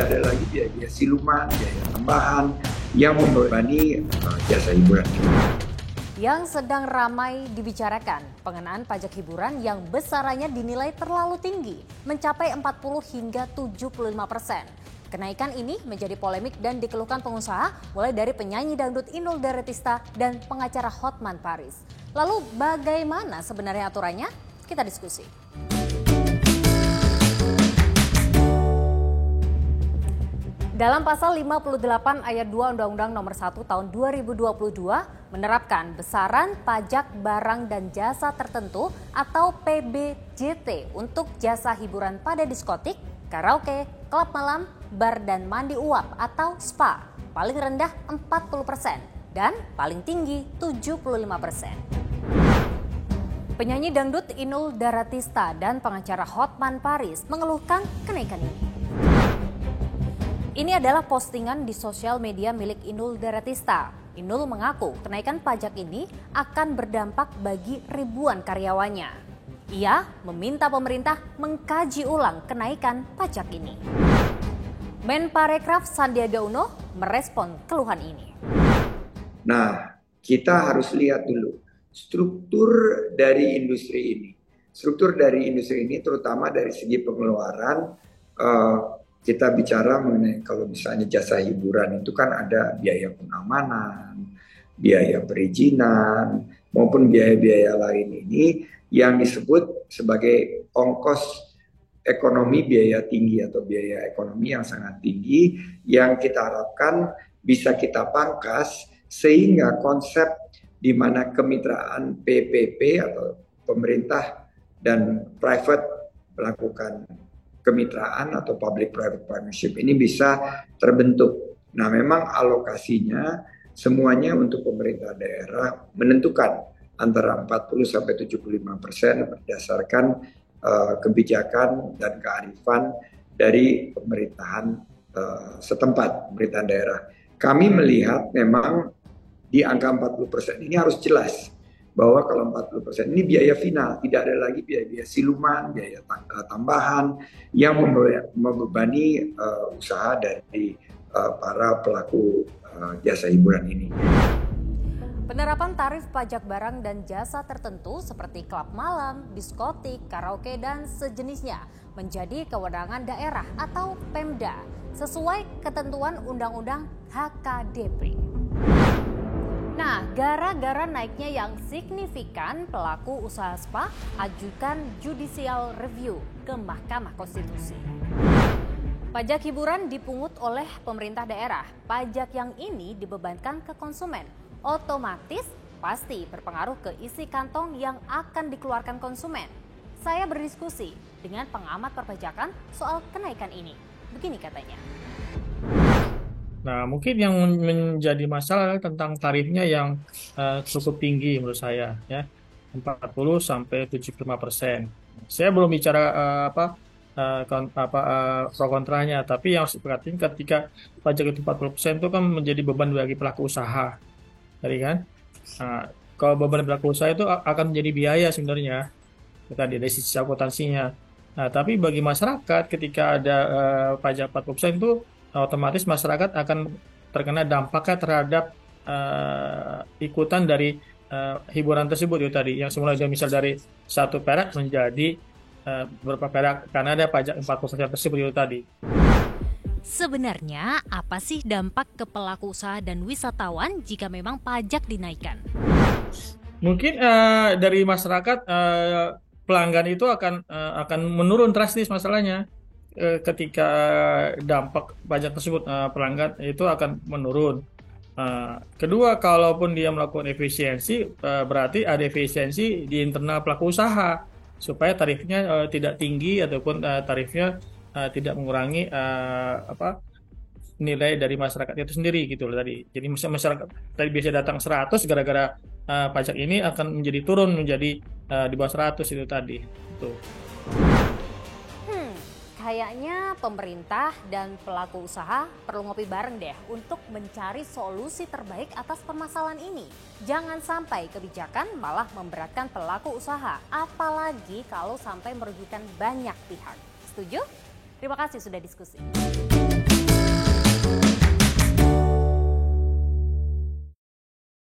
tidak ada lagi biaya siluman, biaya tambahan yang membebani jasa hiburan ini. Yang sedang ramai dibicarakan, pengenaan pajak hiburan yang besarannya dinilai terlalu tinggi, mencapai 40 hingga 75%. Kenaikan ini menjadi polemik dan dikeluhkan pengusaha, mulai dari penyanyi dangdut Inul Daratista dan pengacara Hotman Paris. Lalu bagaimana sebenarnya aturannya? Kita diskusi. Dalam pasal 58 ayat 2 Undang-Undang Nomor 1 Tahun 2022 menerapkan besaran pajak barang dan jasa tertentu atau PBJT untuk jasa hiburan pada diskotik, karaoke, klub malam, bar dan mandi uap atau spa. Paling rendah 40% dan paling tinggi 75%. Penyanyi dangdut Inul Daratista dan pengacara Hotman Paris mengeluhkan kenaikan ini. Ini adalah postingan di sosial media milik Inul Daratista. Inul mengaku kenaikan pajak ini akan berdampak bagi ribuan karyawannya. Ia meminta pemerintah mengkaji ulang kenaikan pajak ini. Menparekraf Sandiaga Uno merespon keluhan ini. Nah, kita harus lihat dulu struktur dari industri ini. Struktur dari industri ini terutama dari segi pengeluaran, kita bicara mengenai kalau misalnya jasa hiburan itu kan ada biaya pengamanan, biaya perizinan, maupun biaya-biaya lain ini yang disebut sebagai ongkos ekonomi biaya tinggi atau biaya ekonomi yang sangat tinggi yang kita harapkan bisa kita pangkas sehingga konsep di mana kemitraan PPP atau pemerintah dan private melakukan kemitraan atau public private partnership ini bisa terbentuk. Nah, memang alokasinya semuanya untuk pemerintah daerah menentukan antara 40 sampai 75% berdasarkan kebijakan dan kearifan dari pemerintahan setempat, pemerintahan daerah. Kami melihat memang di angka 40% ini harus jelas bahwa kalau 40% ini biaya final, tidak ada lagi biaya siluman, biaya tambahan yang membebani usaha dari para pelaku jasa hiburan ini. Penerapan tarif pajak barang dan jasa tertentu seperti klub malam, diskotik, karaoke, dan sejenisnya menjadi kewenangan daerah atau Pemda sesuai ketentuan Undang-Undang HKDP. Nah, gara-gara naiknya yang signifikan, pelaku usaha spa ajukan judicial review ke Mahkamah Konstitusi. Pajak hiburan dipungut oleh pemerintah daerah. Pajak yang ini dibebankan ke konsumen. Otomatis pasti berpengaruh ke isi kantong yang akan dikeluarkan konsumen. Saya berdiskusi dengan pengamat perpajakan soal kenaikan ini. Begini katanya. Nah, mungkin yang menjadi masalah tentang tarifnya yang cukup tinggi menurut saya, ya 40 sampai 75%. Saya belum bicara pro kontranya, tapi yang harus diperhatikan ketika pajak itu 40% itu kan menjadi beban bagi pelaku usaha, tadi kan. Nah, kalau beban pelaku usaha itu akan menjadi biaya sebenarnya, tadi dari sisi akuntansinya. Nah, tapi bagi masyarakat ketika ada pajak 40% itu otomatis masyarakat akan terkena dampaknya terhadap ikutan dari hiburan tersebut itu tadi yang semula dia misal dari 1 perak menjadi berapa perak karena ada pajak 40% tersebut itu tadi. Sebenarnya apa sih dampak ke pelaku usaha dan wisatawan jika memang pajak dinaikkan? Mungkin dari masyarakat pelanggan itu akan menurun drastis masalahnya. Ketika dampak pajak tersebut pelanggan itu akan menurun. Kedua, kalaupun dia melakukan efisiensi, berarti ada efisiensi di internal pelaku usaha supaya tarifnya tidak tinggi ataupun tarifnya tidak mengurangi nilai dari masyarakat itu sendiri gitu loh tadi. Jadi masyarakat tadi biasa datang 100 gara-gara pajak ini akan menjadi turun menjadi di bawah 100 itu tadi. Tuh. Kayaknya pemerintah dan pelaku usaha perlu ngopi bareng deh untuk mencari solusi terbaik atas permasalahan ini. Jangan sampai kebijakan malah memberatkan pelaku usaha, apalagi kalau sampai merugikan banyak pihak. Setuju? Terima kasih sudah diskusi.